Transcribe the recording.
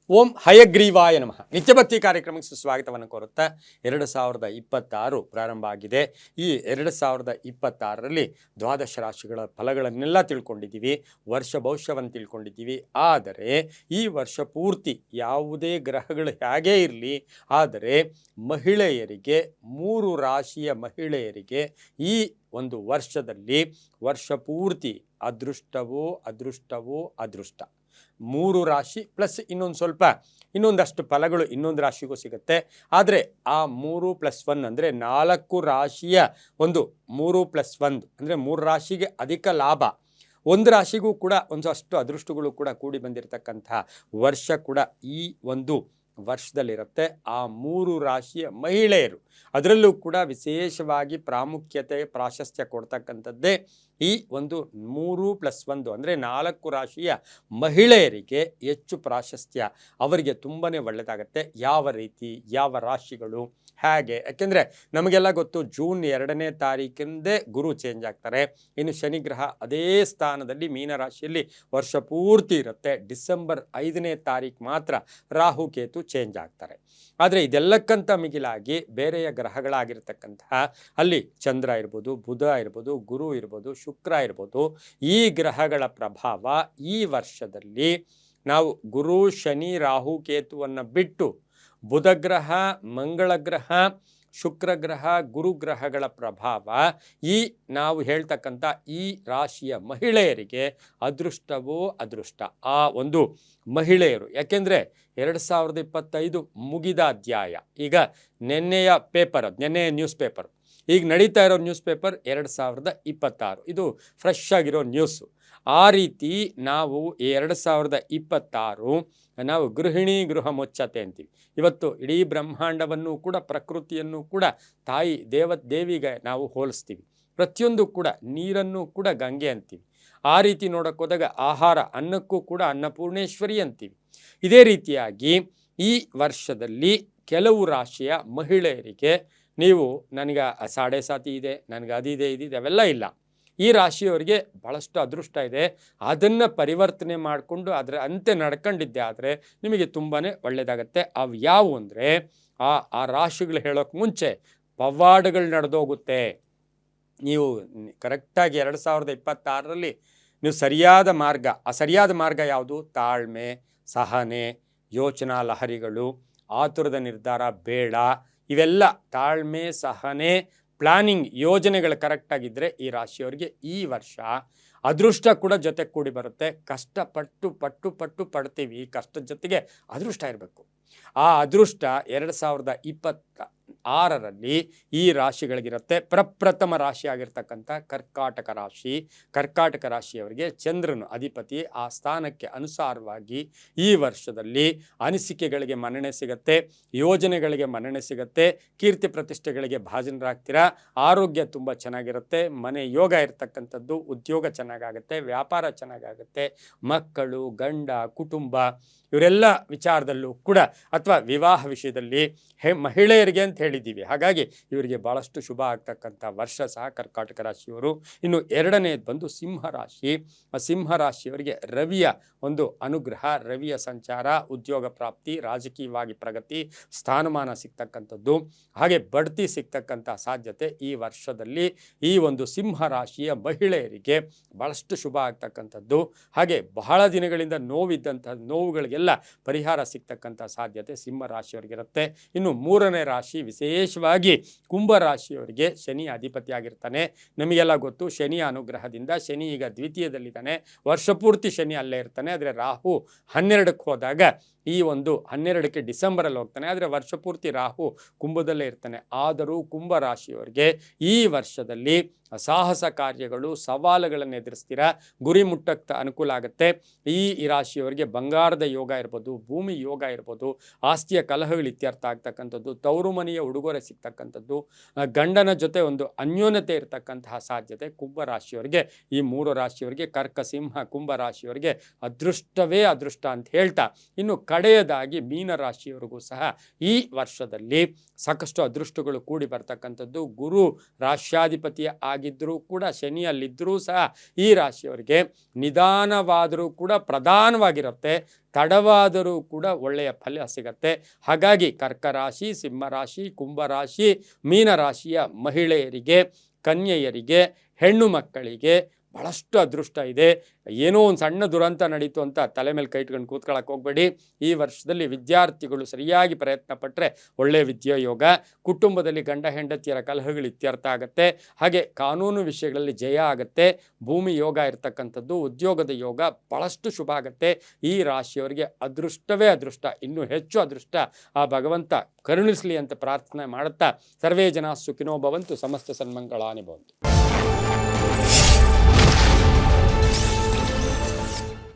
ಓಂ ಹಯಗ್ರೀವಾಯ ನಮಃ. ನಿತ್ಯಭಕ್ತಿ ಕಾರ್ಯಕ್ರಮಕ್ಕೆ ಸುಸ್ವಾಗತವನ್ನು ಕೋರುತ್ತಾ 2026 ಪ್ರಾರಂಭ ಆಗಿದೆ. ಈ 2026ರಲ್ಲಿ ದ್ವಾದಶ ರಾಶಿಗಳ ಫಲಗಳನ್ನೆಲ್ಲ ತಿಳ್ಕೊಂಡಿದ್ದೀವಿ, ವರ್ಷ ಭವಿಷ್ಯವನ್ನು ತಿಳ್ಕೊಂಡಿದ್ದೀವಿ. ಆದರೆ ಈ ವರ್ಷ ಪೂರ್ತಿ ಯಾವುದೇ ಗ್ರಹಗಳು ಹೇಗೇ ಇರಲಿ, ಆದರೆ ಮಹಿಳೆಯರಿಗೆ 3 ರಾಶಿಯ ಮಹಿಳೆಯರಿಗೆ ಈ ಒಂದು ವರ್ಷದಲ್ಲಿ ವರ್ಷ ಪೂರ್ತಿ ಅದೃಷ್ಟವೋ ಅದೃಷ್ಟವೋ ಅದೃಷ್ಟ. 3 ರಾಶಿ ಪ್ಲಸ್ ಇನ್ನೊಂದಷ್ಟು ಫಲಗಳು ಇನ್ನೊಂದು ರಾಶಿಗೂ ಸಿಗುತ್ತೆ. ಆದರೆ ಆ 3+1 ಅಂದರೆ 4 ರಾಶಿಯ ಒಂದು 3+1 ಅಂದರೆ 3 ರಾಶಿಗೆ ಅಧಿಕ ಲಾಭ, ಒಂದು ರಾಶಿಗೂ ಕೂಡ ಒಂದಷ್ಟು ಅದೃಷ್ಟಗಳು ಕೂಡ ಕೂಡಿ ಬಂದಿರತಕ್ಕಂತಹ ವರ್ಷ ಕೂಡ ಈ ಒಂದು ವರ್ಷದಲ್ಲಿರುತ್ತೆ. ಆ 3 ರಾಶಿಯ ಮಹಿಳೆಯರು ಅದರಲ್ಲೂ ಕೂಡ ವಿಶೇಷವಾಗಿ ಪ್ರಾಮುಖ್ಯತೆ ಪ್ರಾಶಸ್ತ್ಯ ಕೊಡ್ತಕ್ಕಂಥದ್ದೇ ಈ ಒಂದು 3+1 ಅಂದರೆ 4 ರಾಶಿಯ ಮಹಿಳೆಯರಿಗೆ ಹೆಚ್ಚು ಪ್ರಾಶಸ್ತ್ಯ, ಅವರಿಗೆ ತುಂಬಾ ಒಳ್ಳೆಯದಾಗತ್ತೆ. ಯಾವ ರೀತಿ, ಯಾವ ರಾಶಿಗಳು, ಹೇಗೆ? ಯಾಕೆಂದರೆ ನಮಗೆಲ್ಲ ಗೊತ್ತು, ಜೂನ್ 2ನೇ ತಾರೀಕಿಂದೇ ಗುರು ಚೇಂಜ್ ಆಗ್ತಾರೆ. ಇನ್ನು ಶನಿ ಗ್ರಹ ಅದೇ ಸ್ಥಾನದಲ್ಲಿ ಮೀನರಾಶಿಯಲ್ಲಿ ವರ್ಷ ಪೂರ್ತಿ ಇರುತ್ತೆ. ಡಿಸೆಂಬರ್ 5ನೇ ತಾರೀಕು ಮಾತ್ರ ರಾಹು ಕೇತು ಚೇಂಜ್ ಆಗ್ತಾರೆ. ಆದರೆ ಇದೆಲ್ಲಕ್ಕಂತ ಮಿಗಿಲಾಗಿ ಬೇರೆಯ ಗ್ರಹಗಳಾಗಿರ್ತಕ್ಕಂತಹ ಅಲ್ಲಿ ಚಂದ್ರ ಇರ್ಬೋದು, ಬುಧ ಇರ್ಬೋದು, ಗುರು ಇರ್ಬೋದು, ಶುಕ್ರ ಇರ್ಬೋದು, ಈ ಗ್ರಹಗಳ ಪ್ರಭಾವ ಈ ವರ್ಷದಲ್ಲಿ ನಾವು ಗುರು ಶನಿ ರಾಹು ಕೇತುವನ್ನು ಬಿಟ್ಟು ಬುಧ ಗ್ರಹ, ಮಂಗಳ ಗ್ರಹ, ಶುಕ್ರ ಗ್ರಹ, ಗುರುಗ್ರಹಗಳ ಪ್ರಭಾವ ಈ ನಾವು ಹೇಳ್ತಕ್ಕಂಥ ಈ ರಾಶಿಯ ಮಹಿಳೆಯರಿಗೆ ಅದೃಷ್ಟವೋ ಅದೃಷ್ಟ. ಆ ಒಂದು ಮಹಿಳೆಯರು, ಯಾಕೆಂದರೆ 2025 ಮುಗಿದ ಅಧ್ಯಾಯ. ಈಗ ನೆನ್ನೆಯ ನ್ಯೂಸ್ ಪೇಪರ್, ಈಗ ನಡೀತಾ ಇರೋ ನ್ಯೂಸ್ ಪೇಪರ್ 2026, ಇದು ಫ್ರೆಶ್ ಆಗಿರೋ ನ್ಯೂಸು. ಆ ರೀತಿ ನಾವು 2026 ನಾವು ಗೃಹಿಣಿ ಗೃಹ ಮುಚ್ಚತೆ ಅಂತೀವಿ. ಇವತ್ತು ಇಡೀ ಬ್ರಹ್ಮಾಂಡವನ್ನು ಕೂಡ, ಪ್ರಕೃತಿಯನ್ನು ಕೂಡ ದೇವಿಗೆ ನಾವು ಹೋಲಿಸ್ತೀವಿ. ಪ್ರತಿಯೊಂದು ಕೂಡ, ನೀರನ್ನು ಕೂಡ ಗಂಗೆ ಅಂತೀವಿ. ಆ ರೀತಿ ನೋಡೋಕೆ ಹೋದಾಗ ಆಹಾರ, ಅನ್ನಕ್ಕೂ ಕೂಡ ಅನ್ನಪೂರ್ಣೇಶ್ವರಿ ಅಂತೀವಿ. ಇದೇ ರೀತಿಯಾಗಿ ಈ ವರ್ಷದಲ್ಲಿ ಕೆಲವು ರಾಶಿಯ ಮಹಿಳೆಯರಿಗೆ ನೀವು ನನಗೆ ಸಾಡೆ ಸಾತಿ ಇದೆ, ನನಗೆ ಅದಿದೆ ಇದಿದೆ ಅವೆಲ್ಲ ಇಲ್ಲ. ಈ ರಾಶಿಯವರಿಗೆ ಭಾಳಷ್ಟು ಅದೃಷ್ಟ ಇದೆ. ಅದನ್ನು ಪರಿವರ್ತನೆ ಮಾಡಿಕೊಂಡು ಅದರ ಅಂತೆ ನಡ್ಕೊಂಡಿದ್ದೆ ಆದರೆ ನಿಮಗೆ ತುಂಬಾ ಒಳ್ಳೆಯದಾಗತ್ತೆ. ಅವು ಯಾವುವು ಅಂದರೆ ಆ ರಾಶಿಗಳು ಹೇಳೋಕ್ಕೆ ಮುಂಚೆ ಪವಾಡಗಳು ನಡೆದೋಗುತ್ತೆ. ನೀವು ಕರೆಕ್ಟಾಗಿ 2026ರಲ್ಲಿ ನೀವು ಸರಿಯಾದ ಮಾರ್ಗ, ಆ ಸರಿಯಾದ ಮಾರ್ಗ ಯಾವುದು? ತಾಳ್ಮೆ, ಸಹನೆ, ಯೋಚನಾ ಲಹರಿಗಳು, ಆತುರದ ನಿರ್ಧಾರ ಬೇಡ. ಇವೆಲ್ಲ ತಾಳ್ಮೆ, ಸಹನೆ, ಪ್ಲಾನಿಂಗ್, ಯೋಜನೆಗಳು ಕರೆಕ್ಟಾಗಿದ್ದರೆ ಈ ರಾಶಿಯವರಿಗೆ ಈ ವರ್ಷ ಅದೃಷ್ಟ ಕೂಡ ಜೊತೆ ಕೂಡಿ ಬರುತ್ತೆ. ಕಷ್ಟಪಟ್ಟು ಪಡ್ತೀವಿ, ಕಷ್ಟದ ಜೊತೆಗೆ ಅದೃಷ್ಟ ಇರಬೇಕು. ಆ ಅದೃಷ್ಟ 2026ರಲ್ಲಿ ಈ ರಾಶಿಗಳಿಗಿರುತ್ತೆ. ಪ್ರಪ್ರಥಮ ರಾಶಿ ಆಗಿರ್ತಕ್ಕಂಥ ಕರ್ಕಾಟಕ ರಾಶಿಯವರಿಗೆ ಚಂದ್ರನು ಅಧಿಪತಿ. ಆ ಸ್ಥಾನಕ್ಕೆ ಅನುಸಾರವಾಗಿ ಈ ವರ್ಷದಲ್ಲಿ ಅನಿಸಿಕೆಗಳಿಗೆ ಮನ್ನಣೆ ಸಿಗುತ್ತೆ, ಯೋಜನೆಗಳಿಗೆ ಮನ್ನಣೆ ಸಿಗುತ್ತೆ, ಕೀರ್ತಿ ಪ್ರತಿಷ್ಠೆಗಳಿಗೆ ಭಾಜನರಾಗ್ತೀರಾ. ಆರೋಗ್ಯ ತುಂಬ ಚೆನ್ನಾಗಿರುತ್ತೆ, ಮನೆ ಯೋಗ ಇರ್ತಕ್ಕಂಥದ್ದು, ಉದ್ಯೋಗ ಚೆನ್ನಾಗಾಗುತ್ತೆ, ವ್ಯಾಪಾರ ಚೆನ್ನಾಗಾಗುತ್ತೆ, ಮಕ್ಕಳು, ಗಂಡ, ಕುಟುಂಬ ಇವರೆಲ್ಲ ವಿಚಾರದಲ್ಲೂ ಕೂಡ, ಅಥವಾ ವಿವಾಹ ವಿಷಯದಲ್ಲಿ ಮಹಿಳೆಯರಿಗೆ ಅಂತ ಹೇಳಿದ್ದೀವಿ. ಹಾಗಾಗಿ ಇವರಿಗೆ ಭಾಳಷ್ಟು ಶುಭ ಆಗ್ತಕ್ಕಂಥ ವರ್ಷ ಸಹ ಕರ್ಕಾಟಕ ರಾಶಿಯವರು. ಇನ್ನು ಎರಡನೇದು ಬಂದು ಸಿಂಹರಾಶಿ. ಆ ಸಿಂಹರಾಶಿಯವರಿಗೆ ರವಿಯ ಒಂದು ಅನುಗ್ರಹ, ರವಿಯ ಸಂಚಾರ, ಉದ್ಯೋಗ ಪ್ರಾಪ್ತಿ, ರಾಜಕೀಯವಾಗಿ ಪ್ರಗತಿ, ಸ್ಥಾನಮಾನ ಸಿಗ್ತಕ್ಕಂಥದ್ದು, ಹಾಗೆ ಬಡ್ತಿ ಸಿಗ್ತಕ್ಕಂಥ ಸಾಧ್ಯತೆ ಈ ವರ್ಷದಲ್ಲಿ ಈ ಒಂದು ಸಿಂಹರಾಶಿಯ ಮಹಿಳೆಯರಿಗೆ ಭಾಳಷ್ಟು ಶುಭ ಆಗ್ತಕ್ಕಂಥದ್ದು. ಹಾಗೆ ಬಹಳ ದಿನಗಳಿಂದ ನೋವಿದ್ದಂಥ ನೋವುಗಳಿಗೆಲ್ಲ ಪರಿಹಾರ ಸಿಗ್ತಕ್ಕಂಥ ಸಾಧ್ಯತೆ ಸಿಂಹರಾಶಿಯವರಿಗಿರುತ್ತೆ. ಇನ್ನು 3ನೇ ರಾಶಿ ವಿಶೇಷವಾಗಿ ಕುಂಭರಾಶಿಯವರಿಗೆ ಶನಿ ಅಧಿಪತಿ ಆಗಿರ್ತಾನೆ. ನಮಗೆಲ್ಲ ಗೊತ್ತು, ಶನಿಯ ಅನುಗ್ರಹದಿಂದ ಶನಿ ಈಗ ದ್ವಿತೀಯದಲ್ಲಿದ್ದಾನೆ. ವರ್ಷ ಪೂರ್ತಿ ಶನಿ ಅಲ್ಲೇ ಇರ್ತಾನೆ. ಆದರೆ ರಾಹು 12ಕ್ಕೆ ಹೋದಾಗ ಈ ಒಂದು 12ಕ್ಕೆ ಡಿಸೆಂಬರಲ್ಲಿ ಹೋಗ್ತಾನೆ. ಆದರೆ ವರ್ಷ ಪೂರ್ತಿ ರಾಹು ಕುಂಭದಲ್ಲೇ ಇರ್ತಾನೆ. ಆದರೂ ಕುಂಭರಾಶಿಯವರಿಗೆ ಈ ವರ್ಷದಲ್ಲಿ ಸಾಹಸ ಕಾರ್ಯಗಳು, ಸವಾಲುಗಳನ್ನು ಎದುರಿಸ್ತೀರಾ, ಗುರಿ ಮುಟ್ಟಕ್ಕೆ ಅನುಕೂಲ ಆಗುತ್ತೆ. ಈ ರಾಶಿಯವರಿಗೆ ಬಂಗಾರದ ಯೋಗ ಇರ್ಬೋದು, ಭೂಮಿ ಯೋಗ ಇರ್ಬೋದು, ಆಸ್ತಿಯ ಕಲಹಗಳು ಇತ್ಯರ್ಥ ಆಗ್ತಕ್ಕಂಥದ್ದು, ತವರು ಮನೆಯ ಉಡುಗೊರೆ ಸಿಗ್ತಕ್ಕಂಥದ್ದು, ಗಂಡನ ಜೊತೆ ಒಂದು ಅನ್ಯೋನ್ಯತೆ ಇರತಕ್ಕಂತಹ ಸಾಧ್ಯತೆ ಕುಂಭರಾಶಿಯವರಿಗೆ, ಈ 3 ರಾಶಿಯವರಿಗೆ, ಕರ್ಕ, ಸಿಂಹ, ಕುಂಭರಾಶಿಯವರಿಗೆ ಅದೃಷ್ಟವೇ ಅದೃಷ್ಟ ಅಂತ ಹೇಳ್ತಾ, ಇನ್ನು ಕಡೆಯದಾಗಿ ಮೀನರಾಶಿಯವರಿಗೂ ಸಹ ಈ ವರ್ಷದಲ್ಲಿ ಸಾಕಷ್ಟು ಅದೃಷ್ಟಗಳು ಕೂಡಿ ಬರ್ತಕ್ಕಂಥದ್ದು. ಗುರು ರಾಶ್ಯಾಧಿಪತಿ ಆಗಿದ್ದರೂ ಕೂಡ ಶನಿಯಲ್ಲಿದ್ದರೂ ಸಹ ಈ ರಾಶಿಯವರಿಗೆ ನಿಧಾನವಾದರೂ ಕೂಡ ಪ್ರಧಾನವಾಗಿರುತ್ತೆ, ತಡವಾದರೂ ಕೂಡ ಒಳ್ಳೆಯ ಫಲ ಸಿಗತ್ತೆ. ಹಾಗಾಗಿ ಕರ್ಕ ರಾಶಿ, ಸಿಂಹರಾಶಿ, ಕುಂಭರಾಶಿ, ಮೀನರಾಶಿಯ ಮಹಿಳೆಯರಿಗೆ, ಕನ್ಯೆಯರಿಗೆ, ಹೆಣ್ಣು ಮಕ್ಕಳಿಗೆ ಬಹಳಷ್ಟು ಅದೃಷ್ಟ ಇದೆ. ಏನೋ ಒಂದು ಸಣ್ಣ ದುರಂತ ನಡೀತು ಅಂತ ತಲೆ ಮೇಲೆ ಕೈ ಇಟ್ಕೊಂಡು ಕೂತ್ಕೊಳ್ಳೋಕೆ ಹೋಗಬೇಡಿ. ಈ ವರ್ಷದಲ್ಲಿ ವಿದ್ಯಾರ್ಥಿಗಳು ಸರಿಯಾಗಿ ಪ್ರಯತ್ನ ಪಟ್ಟರೆ ಒಳ್ಳೆಯ ವಿದ್ಯಾಯೋಗ, ಕುಟುಂಬದಲ್ಲಿ ಗಂಡ ಹೆಂಡತಿಯರ ಕಲಹಗಳು ಇತ್ಯರ್ಥ ಆಗುತ್ತೆ, ಹಾಗೆ ಕಾನೂನು ವಿಷಯಗಳಲ್ಲಿ ಜಯ ಆಗುತ್ತೆ, ಭೂಮಿ ಯೋಗ ಇರ್ತಕ್ಕಂಥದ್ದು, ಉದ್ಯೋಗದ ಯೋಗ ಬಹಳಷ್ಟು ಶುಭ ಆಗುತ್ತೆ. ಈ ರಾಶಿಯವರಿಗೆ ಅದೃಷ್ಟವೇ ಅದೃಷ್ಟ, ಇನ್ನೂ ಹೆಚ್ಚು ಅದೃಷ್ಟ ಆ ಭಗವಂತ ಕರುಣಿಸಲಿ ಅಂತ ಪ್ರಾರ್ಥನೆ ಮಾಡುತ್ತಾ ಸರ್ವೇ ಜನ ಸುಖಿನೋ ಭವಂತು, ಸಮಸ್ತ ಸನ್ಮಂಗಳಾನಿ ಭವಂತು.